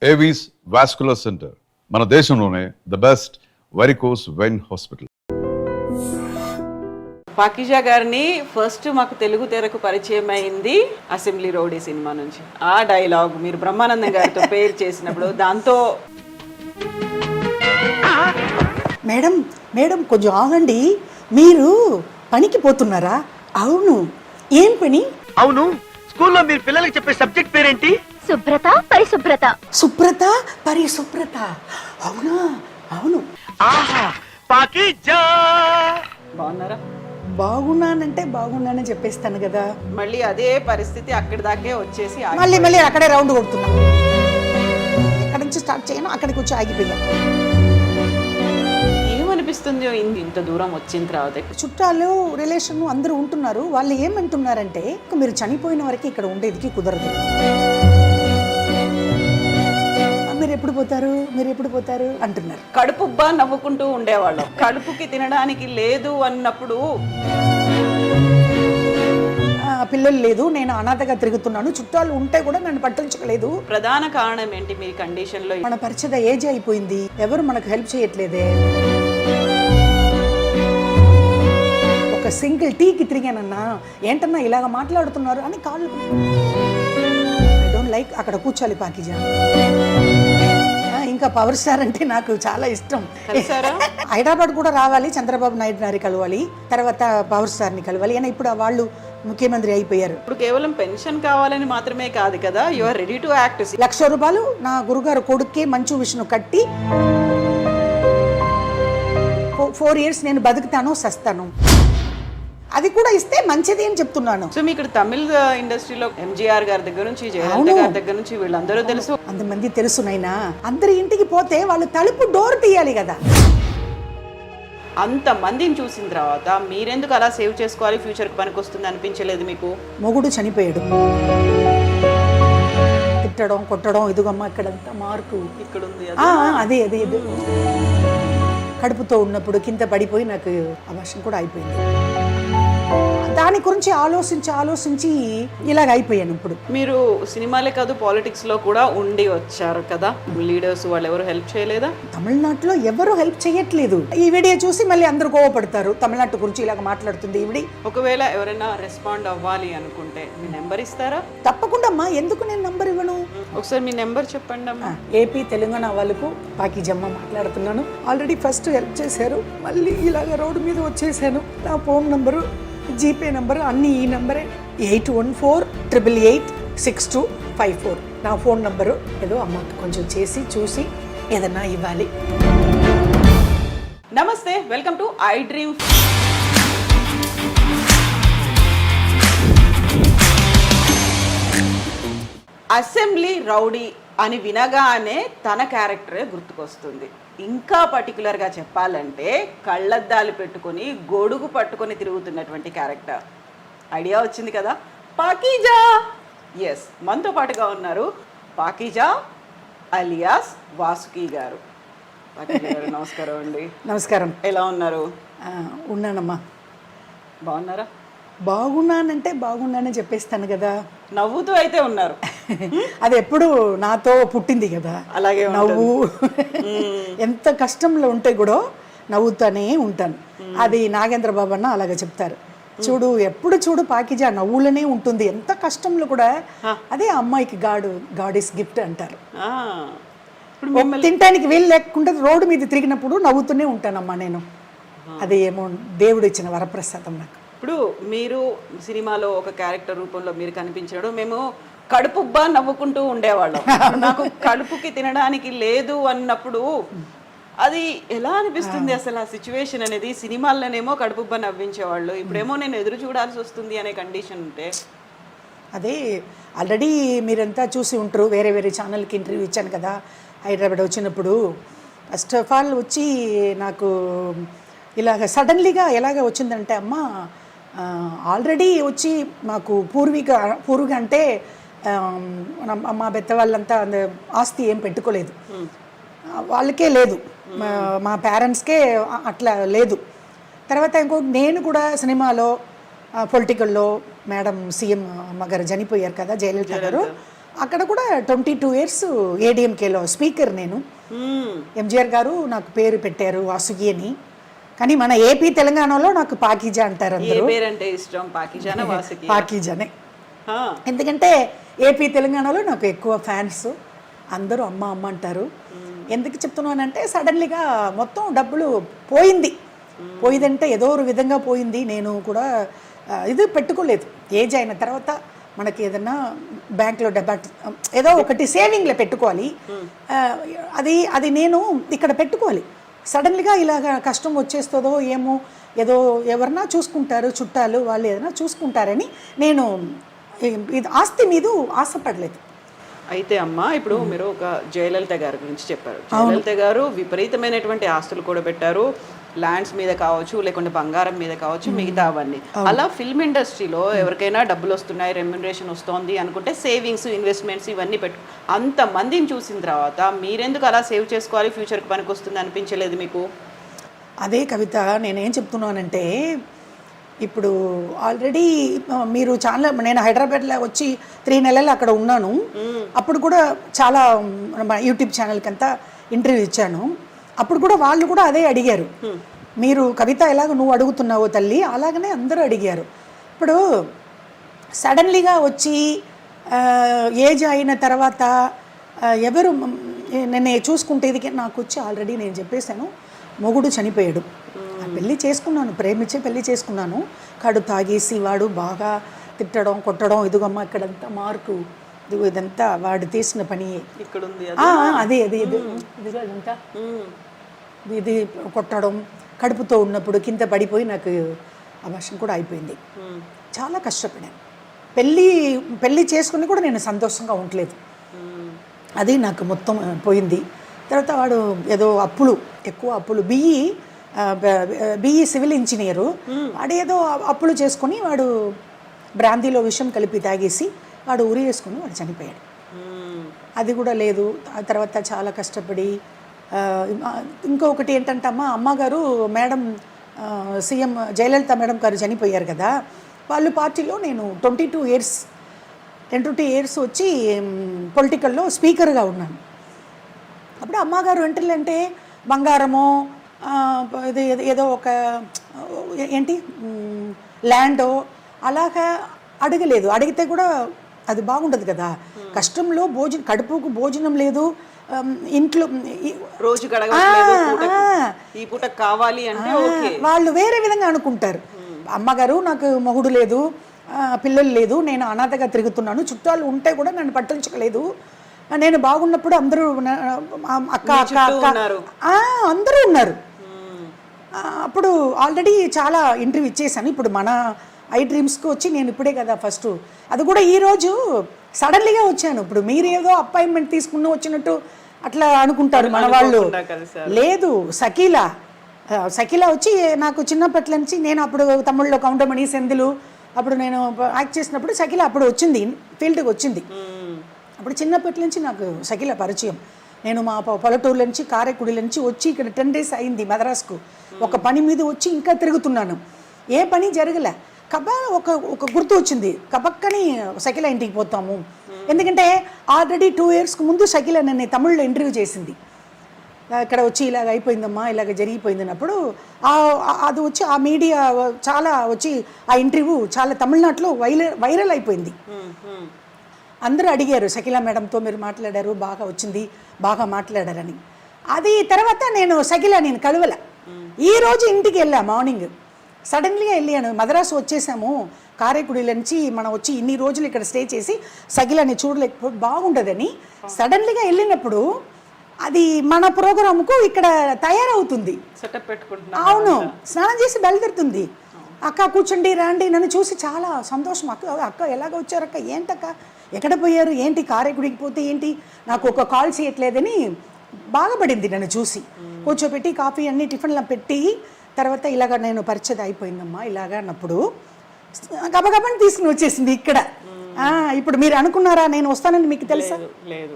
Avis vascular centre మన దేశంలోనే the best varicose vein hospital. Pakeezah గారిని ఫస్ట్ మాకు తెలుగు తెరకు పరిచయం అయింది అసెంబ్లీ రౌడీ సినిమా నుంచి. ఆ డైలాగ్ మీరు బ్రహ్మానందం గారితో పేరు చేసినప్పుడు దాంతో మేడం మేడం కొంచెం ఆగండి, మీరు పనికి పోతున్నారా? అవును, ఏం పని? అవును, స్కూల్లో మీరు పిల్లలకి చెప్పే సబ్జెక్ట్ పేరేంటి? శుభ్రత పరిశుభ్రత. శుభ్రత పరిశుభ్రత. అవునా? అవును. ఆహా, పాకీజా. బాగున్నారా? బాగున్నానంటే బాగున్నానని చెప్పేస్తాను కదా. మళ్ళీ అదే పరిస్థితి అక్కడి దాకే వచ్చేసి మళ్ళీ అక్కడే రౌండ్ కొడుతున్నా. ఎక్కడి నుంచి స్టార్ట్ చేయను అక్కడికి వచ్చి ఆగిపోయా. ఏమనిపిస్తుంది ఇంత దూరం వచ్చిన తర్వాత? చుట్టాలు రిలేషన్ అందరూ ఉంటున్నారు. వాళ్ళు ఏమంటున్నారంటే మీరు చనిపోయిన వరకు ఇక్కడ ఉండేదికి కుదరదు, మీరు ఎప్పుడు పోతారు అంటున్నారు. కడుపుబ్బా నవ్వుకుంటూ ఉండేవాళ్ళం. కడుపుకి తినడానికి లేదు అన్నప్పుడు పిల్లలు లేదు, నేను అనాథగా తిరుగుతున్నాను, చుట్టాలు ఉంటే కూడా నన్ను పట్టించుకోలేదు. ప్రధాన కారణం ఏంటి మీ కండిషన్ లో? మన పరిచయ ఏజ్ అయిపోయింది, ఎవరు మనకు హెల్ప్ చేయట్లేదే. ఒక సింగిల్ టీకి తిరిగానన్నా ఏంటన్నా ఇలాగ మాట్లాడుతున్నారు అని కాళ్ళు. ఐ డోంట్ లైక్ అక్కడ కూర్చోాలి పాకీజా. ఇంకా పవర్ స్టార్ అంటే నాకు చాలా ఇష్టం. హైదరాబాద్ కూడా రావాలి, చంద్రబాబు నాయుడు గారిని కలవాలి, తర్వాత పవర్ స్టార్ని కలవాలి. అయినా ఇప్పుడు వాళ్ళు ముఖ్యమంత్రి అయిపోయారు. ఇప్పుడు కేవలం పెన్షన్ కావాలని మాత్రమే కాదు కదా, you are ready to act. 1,00,000 రూపాయలు నా గురుగారు కొడుక్కే మంచు విష్ణు కట్టి 4 years నేను బతుకుతాను సస్తాను, అది కూడా ఇస్తే మంచిది అని చెప్తున్నాను. సో మీ ఇక్కడ తమిళ ఇండస్ట్రీలో ఎంజీఆర్ గారి దగ్గర నుంచి జయలలిత గారి దగ్గర నుంచి వీళ్ళందరూ తెలుసు, అంతమంది తెలుసు నైనా. అందరి ఇంటికి పోతే వాళ్ళు తలుపు డోర్ తీయాలి కదా. అంత మందిని చూసిన తర్వాత మీరెందుకు అలా సేవ్ చేసుకోవాలి, ఫ్యూచర్కి పనికి వస్తుంది అనిపించలేదు మీకు? మొగుడు చనిపోయాడు, తిట్టడం కొట్టడం, ఇదిగమ్మ ఇక్కడంతా మార్కు ఇక్కడ ఉంది, అదే అదే ఇది. కడుపుతో ఉన్నప్పుడు కింద పడిపోయి నాకు అభాషణ కూడా అయిపోయింది. దాని గురించి ఆలోచించి ఇలాగ అయిపోయాను. ఇప్పుడు మీరు సినిమాలే కాదు పాలిటిక్స్ లో కూడా ఉండి వచ్చారు కదా, లీడర్స్ వాళ్ళు ఎవరు హెల్ప్ చేయలేదా? తమిళనాడులో ఎవరు హెల్ప్ చేయట్లేదు. ఈ వీడియో చూసి మళ్ళీ అందరూ కోవపడతారు, తమిళనాడు గురించి ఇలాగ మాట్లాడుతుంది ఈవిడి. ఒకవేళ ఎవరైనా రెస్పాండ్ అవ్వాలి అనుకుంటే మీ నెంబర్ ఇస్తారా? తప్పకుండా అమ్మా, ఎందుకు నేను నెంబర్ ఇవ్వను? ఒకసారి మీ నెంబర్ చెప్పండి అమ్మా. ఏపీ తెలంగాణ వాళ్ళకు పాకీజమ్మ మాట్లాడుతున్నాను. ఆల్రెడీ ఫస్ట్ హెల్ప్ చేశారు, మళ్ళీ ఇలాగ రోడ్డు మీద వచ్చేసాను. నా ఫోన్ నంబరు, జీపే నంబరు అన్నీ ఈ నంబరే, 8148886254 నా ఫోన్ నంబరు. ఏదో అమ్మకి కొంచెం చేసి చూసి ఏదన్నా ఇవ్వాలి. నమస్తే, welcome to I dream. Assembly rowdy అని వినగానే తన క్యారెక్టరే గుర్తుకొస్తుంది. ఇంకా పర్టికులర్గా చెప్పాలంటే కళ్ళద్దాలు పెట్టుకొని గొడుగు పట్టుకొని తిరుగుతున్నటువంటి క్యారెక్టర్. ఐడియా వచ్చింది కదా, పాకీజా. ఎస్, మనతో పాటుగా ఉన్నారు పాకీజా అలియాస్ వాసుకి గారు. పాకీజా గారు నమస్కారం అండి. నమస్కారం. ఎలా ఉన్నారు? ఉన్నానమ్మా. బాగున్నారా? బాగున్నానంటే బాగున్నానని చెప్పేస్తాను కదా. నవ్వుతూ అయితే ఉన్నారు. అది ఎప్పుడు నాతో పుట్టింది కదా, అలాగే నవ్వు. ఎంత కష్టంలో ఉంటే కూడా నవ్వుతానే ఉంటాను. అది నాగేంద్ర బాబు అన్న అలాగే చెప్తారు. చూడు, ఎప్పుడు చూడు పాకీజా నవ్వులనే ఉంటుంది, ఎంత కష్టంలో కూడా. అదే అమ్మాయికి గాడ్ ఇస్ గిఫ్ట్ అంటారు. తినటానికి వీలు లేకుండా రోడ్డు మీద తిరిగినప్పుడు నవ్వుతూనే ఉంటానమ్మా నేను. అది ఏమో దేవుడు ఇచ్చిన వరప్రసాదం నాకు. ఇప్పుడు మీరు సినిమాలో ఒక క్యారెక్టర్ రూపంలో మీరు కనిపించడం, మేము కడుపుబ్బా నవ్వుకుంటూ ఉండేవాళ్ళం. నాకు కడుపుకి తినడానికి లేదు అన్నప్పుడు అది ఎలా అనిపిస్తుంది అసలు ఆ సిచ్యువేషన్ అనేది? సినిమాల్లోనేమో కడుపుబ్బా నవ్వించేవాళ్ళు, ఇప్పుడేమో నేను ఎదురు చూడాల్సి వస్తుంది అనే కండిషన్ ఉంటే. అదే ఆల్రెడీ మీరంతా చూసి ఉంటారు, వేరే వేరే ఛానల్కి ఇంటర్వ్యూ ఇచ్చాను కదా హైదరాబాద్ వచ్చినప్పుడు. ఫస్ట్ ఆఫ్ ఆల్ వచ్చి నాకు ఇలాగ సడన్లీగా ఎలాగ వచ్చిందంటే, అమ్మ ఆల్రెడీ వచ్చి మాకు పూర్వీక అంటే మా పెద్ద వాళ్ళంతా ఆస్తి ఏం పెట్టుకోలేదు, వాళ్ళకే లేదు, మా పేరెంట్స్కే అట్లా లేదు. తర్వాత ఇంకోటి నేను కూడా సినిమాలో పొలిటికల్లో మేడం సీఎం అమ్మగారు చనిపోయారు కదా, జయలలిత గారు, అక్కడ కూడా 22 years ఏడిఎంకేలో స్పీకర్ నేను. ఎంజిఆర్ గారు నాకు పేరు పెట్టారు వాసుకి అని, కానీ మన ఏపీ తెలంగాణలో నాకు పాకీజా అంటారు ఏ అందరూ. పేరంటే ఇష్టం, పాకిజానా వాసుకి? పాకీజానే, ఎందుకంటే ఏపీ తెలంగాణలో నాకు ఎక్కువ ఫ్యాన్స్, అందరూ అమ్మ అమ్మ అంటారు. ఎందుకు చెప్తున్నానంటే సడన్లీగా మొత్తం డబ్బులు పోయిందంటే ఏదో ఒక విధంగా పోయింది. నేను కూడా ఇది పెట్టుకోలేదు. ఏజ్ అయిన తర్వాత మనకి ఏదన్నా బ్యాంక్లో ఏదో ఒకటి సేవింగ్లో పెట్టుకోవాలి. అది నేను ఇక్కడ పెట్టుకోవాలి. సడన్లీగా ఇలాగ కష్టం వచ్చేస్తుందో ఏమో, ఏదో ఎవరన్నా చూసుకుంటారు, చుట్టాలు వాళ్ళు ఏదైనా చూసుకుంటారని నేను ఇది ఆస్తి మీద ఆశపడలేదు. అయితే అమ్మ, ఇప్పుడు మీరు ఒక జయలలిత గారి గురించి చెప్పారు. జయలలిత గారు విపరీతమైనటువంటి ఆస్తులు కూడా పెట్టారు, ల్యాండ్స్ మీద కావచ్చు, లేకుంటే బంగారం మీద కావచ్చు, మిగతా అవన్నీ. అలా ఫిల్మ్ ఇండస్ట్రీలో ఎవరికైనా డబ్బులు వస్తున్నాయి, రెమ్యునరేషన్ వస్తుంది అనుకుంటే సేవింగ్స్, ఇన్వెస్ట్మెంట్స్ ఇవన్నీ అంతమందిని చూసిన తర్వాత మీరెందుకు అలా సేవ్ చేసుకోవాలి, ఫ్యూచర్కి పనికి వస్తుంది అనిపించలేదు మీకు? అదే కవిత, నేనేం చెప్తున్నానంటే ఇప్పుడు ఆల్రెడీ మీరు చాలా, నేను హైదరాబాద్లో వచ్చి 3 నెలలు అక్కడ ఉన్నాను. అప్పుడు కూడా చాలా యూట్యూబ్ ఛానల్కి అంతా ఇంటర్వ్యూ ఇచ్చాను. అప్పుడు కూడా వాళ్ళు కూడా అదే అడిగారు, మీరు కవిత ఎలాగ నువ్వు అడుగుతున్నావో తల్లి అలాగనే అందరూ అడిగారు. ఇప్పుడు సడన్లీగా వచ్చి ఏజ్ అయిన తర్వాత ఎవరు నన్ను చూసుకుంటే ఇది నాకు వచ్చి ఆల్రెడీ నేను చెప్పేశాను, మొగుడు చనిపోయాడు. పెళ్ళి చేసుకున్నాను, ప్రేమించే పెళ్ళి చేసుకున్నాను. కడు తాగేసి వాడు బాగా తిట్టడం కొట్టడం, ఇదిగమ్మ ఇక్కడంతా మార్కు, ఇదిగో ఇదంతా వాడు తీసిన పని, ఇక్కడ ఉంది అదే ఇదిగో ఇదంతా ఇది కొట్టడం, కడుపుతో ఉన్నప్పుడు కింద పడిపోయి నాకు అబార్షన్ కూడా అయిపోయింది. చాలా కష్టపడాను. పెళ్ళి చేసుకుని కూడా నేను సంతోషంగా ఉండలేదు. అది నాకు మొత్తం పోయింది. తర్వాత వాడు ఏదో ఎక్కువ అప్పులు, బిఈ సివిల్ ఇంజనీరు, వాడు ఏదో అప్పులు చేసుకొని వాడు బ్రాందీలో విషం కలిపి తాగేసి వాడు ఉరి వేసుకుని వాడు చనిపోయాడు. అది కూడా లేదు. ఆ తర్వాత చాలా కష్టపడి ఇంకొకటి ఏంటంటే అమ్మగారు మేడం, సీఎం జయలలిత మేడం గారు చనిపోయారు కదా, వాళ్ళు పార్టీలో నేను 22 years వచ్చి పొలిటికల్లో స్పీకర్గా ఉన్నాను. అప్పుడు అమ్మగారు ఏంటంటే బంగారమో ఇది ఏదో ఒక ఏంటి ల్యాండో అలాగా అడగలేదు. అడిగితే కూడా అది బాగుండదు కదా, కష్టంలో కడుపుకు భోజనం లేదు, ఇంట్లో రోజు ఈ పూట కావాలి అంటే వాళ్ళు వేరే విధంగా అనుకుంటారు. అమ్మగారు నాకు మొగుడు లేదు, పిల్లలు లేదు, నేను అనాథగా తిరుగుతున్నాను, చుట్టాలు ఉంటే కూడా నన్ను పట్టించుకోలేదు, నేను బాగున్నప్పుడు అందరూ అక్క అక్క అక్క అందరూ ఉన్నారు. అప్పుడు ఆల్రెడీ చాలా ఇంటర్వ్యూ ఇచ్చేసాను. ఇప్పుడు మన ఐ డ్రీమ్స్కి వచ్చి నేను ఇప్పుడే కదా ఫస్ట్, అది కూడా ఈరోజు సడన్లీగా వచ్చాను. ఇప్పుడు మీరు ఏదో అపాయింట్మెంట్ తీసుకున్న వచ్చినట్టు అట్లా అనుకుంటారు మన వాళ్ళు. లేదు, సకీలా వచ్చి నాకు చిన్నప్పటి నుంచి, నేను అప్పుడు తమిళ్లో కౌంటమణి సెందులు అప్పుడు నేను యాక్ట్ చేసినప్పుడు సకీలా అప్పుడు వచ్చింది, ఫీల్డ్కి వచ్చింది. అప్పుడు చిన్నప్పటి నుంచి నాకు సకీలా పరిచయం. నేను మా పల్లెటూరు నుంచి కారైకుడి నుంచి వచ్చి ఇక్కడ 10 days అయింది మద్రాసుకు, ఒక పని మీద వచ్చి ఇంకా తిరుగుతున్నాను, ఏ పని జరగలే. ఒక గుర్తు వచ్చింది, కబక్కని సకీలా ఇంటికి పోతాము. ఎందుకంటే ఆల్రెడీ 2 years ముందు సకీలా నన్ను తమిళ్లో ఇంటర్వ్యూ చేసింది. ఇక్కడ వచ్చి ఇలాగ అయిపోయిందమ్మా, ఇలాగ జరిగిపోయిందన్నప్పుడు అది వచ్చి ఆ మీడియా చాలా వచ్చి ఆ ఇంటర్వ్యూ చాలా తమిళనాడులో వైరల్ అయిపోయింది. అందరూ అడిగారు, సకీలా మేడంతో మీరు మాట్లాడారు, బాగా వచ్చింది, బాగా మాట్లాడారని. అది తర్వాత నేను కలవల. ఈరోజు ఇంటికి వెళ్ళా, మార్నింగ్ సడన్లీగా వెళ్ళాను. మద్రాసు వచ్చేసాము, కారైకుడి నుంచి మనం వచ్చి ఇన్ని రోజులు ఇక్కడ స్టే చేసి సకీలాని చూడలేకపోతే బాగుండదని సడన్లీగా వెళ్ళినప్పుడు అది మన ప్రోగ్రాముకు ఇక్కడ తయారవుతుంది. అవును, స్నానం చేసి బయలుదేరుతుంది. అక్క కూర్చోండి రండి, నన్ను చూసి చాలా సంతోషం. అక్క ఎలాగ వచ్చారు అక్క, ఏంటక్క ఎక్కడ పోయారు, ఏంటి కారైకుడికి పోతే ఏంటి, నాకు ఒక కాల్ చేయట్లేదని బాధపడింది. నన్ను చూసి కూర్చోపెట్టి కాఫీ అన్ని టిఫిన్లా పెట్టి తర్వాత ఇలాగ నేను పరిచయం అయిపోయిందమ్మా ఇలాగ అన్నప్పుడు గబగబని తీసుకుని వచ్చేసింది ఇక్కడ. ఇప్పుడు మీరు అనుకున్నారా నేను వస్తానని మీకు తెలుసా? లేదు.